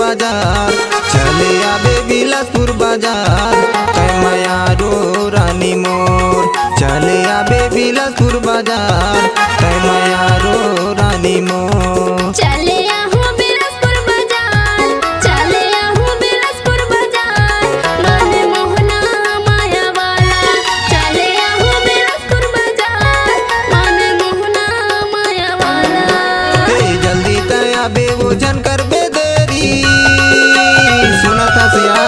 बाजार, चले आबे बिलासपुर बाजार, तय मयारो रानी मोर। चले आबे बिलासपुर बाजार, तय मयारो रानी मोर। चले आहू बिलासपुर बाजार, चले आहू बिलासपुर बाजार, मन मोहना माया वाला। चले आहू बिलासपुर बाजार, मन मोहना माया वाला। हे जल्दी तय आबे वजन करबे देरी, सुनत हसिया।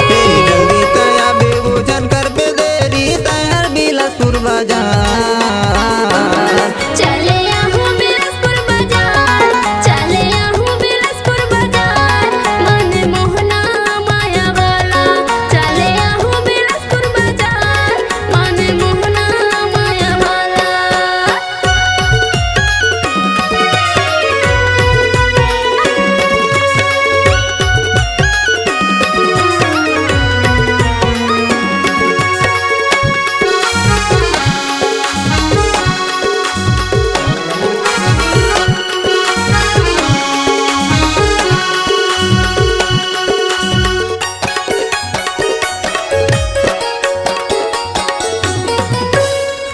हे जल्दी तय आबे वजन करबे देरी, तैयार बिलासपुर बाजार। चले आहू बिलासपुर बाजार, चले आहू बिलासपुर बाजार, मन मोहना माया वाला। चले आहू बिलासपुर बाजार, मन मोहना माया वाला।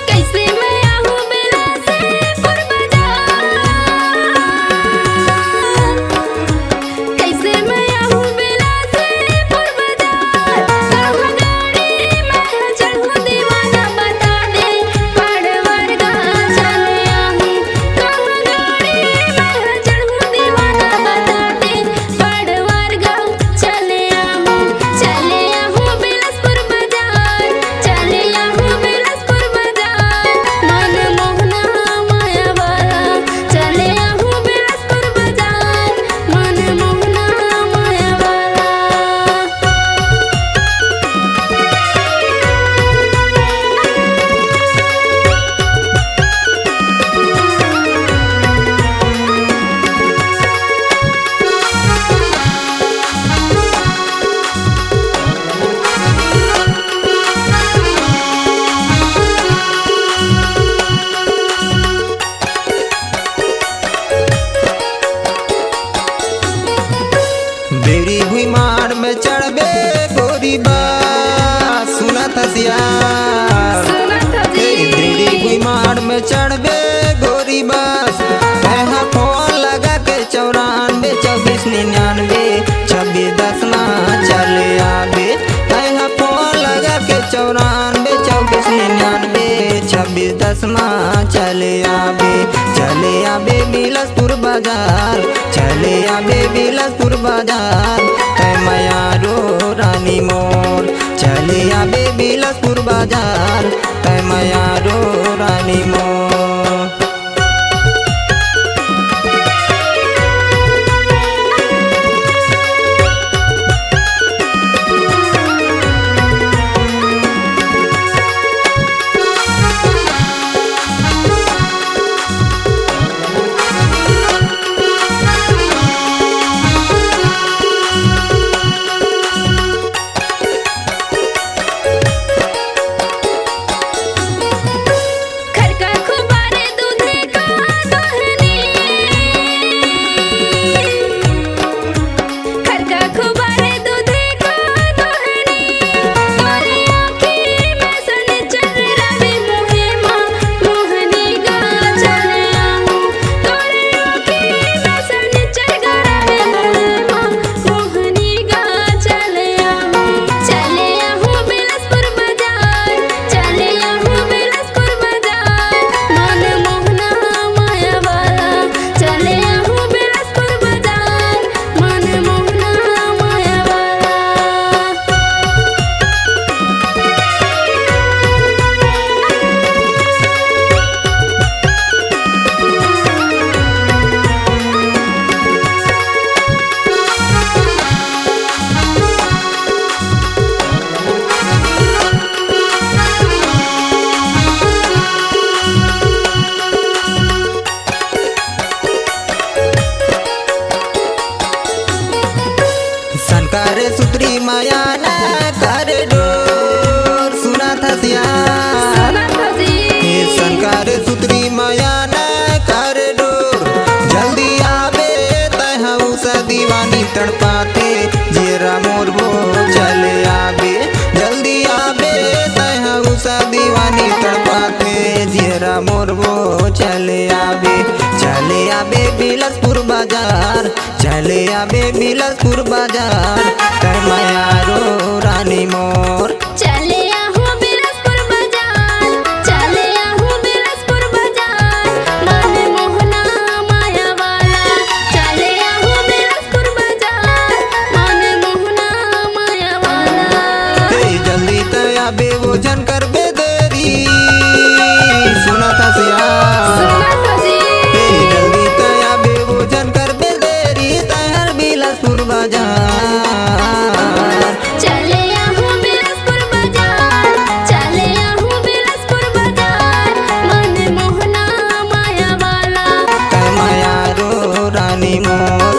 कैसे मैं आहू बिलासपुर बाजार, कैसे मैं आहू बिलासपुर बाजार। कहाँ गाड़ी में चढ़ूं दीवाना बता दे, पड़वर गाँव चले आहू। कहाँ गाड़ी में चढ़ूं दीवाना बता दे, पड़वर गाँव चले आहू। चले आहू बिलासपुर बाजार, चले आहू बिलासपुर बाजार, मन मोहना माया वाला। चले आहू बिलासपुर बाजार, मन मोहना माया वाला। बेरी हुई मार में चढ़बे गोरी बात, सुनत हसिया। बेरी हुई मार में चढ़बे गोरी बस, तैहा फोन लगा के 94 24 99 26 10 ना चले आबे। तैहा फोन लगा के 94 24 99 26 10 ना चले आबे। चले आबे बिलासपुर बाजार, चले आबे बिलासपुर बाजार, तय मयारो रानी मोर। चले आबे बिलासपुर बाजार, तय मयारो रानी मोर। खरका तड़पाते जेरा मोर वो चले आबे जल्दी आबे तैहा उषा दीवानी तड़पाते जेरा मोर वो चले आबे बिलासपुर बाजार चले आबे बिलासपुर बाजार तै मायारो रानी मोर चले आहू बिलासपुर बाजार चले आहू बिलासपुर बाजार मन मोहना माया वाला चले आहू बिलासपुर बाजार मन मोहना माया वाला हे जल्दी तै आबे वो जन करबे देरी सुना था सिया सुना था जी हे जल्दी तै आबे वो जन करबे देरी तैहर बिलासपुर बाजार चले आहू बिलासपुर बाजार चले आहू बिलासपुर बाजार मन मोहना माया वाला तै मायारो रानी मोर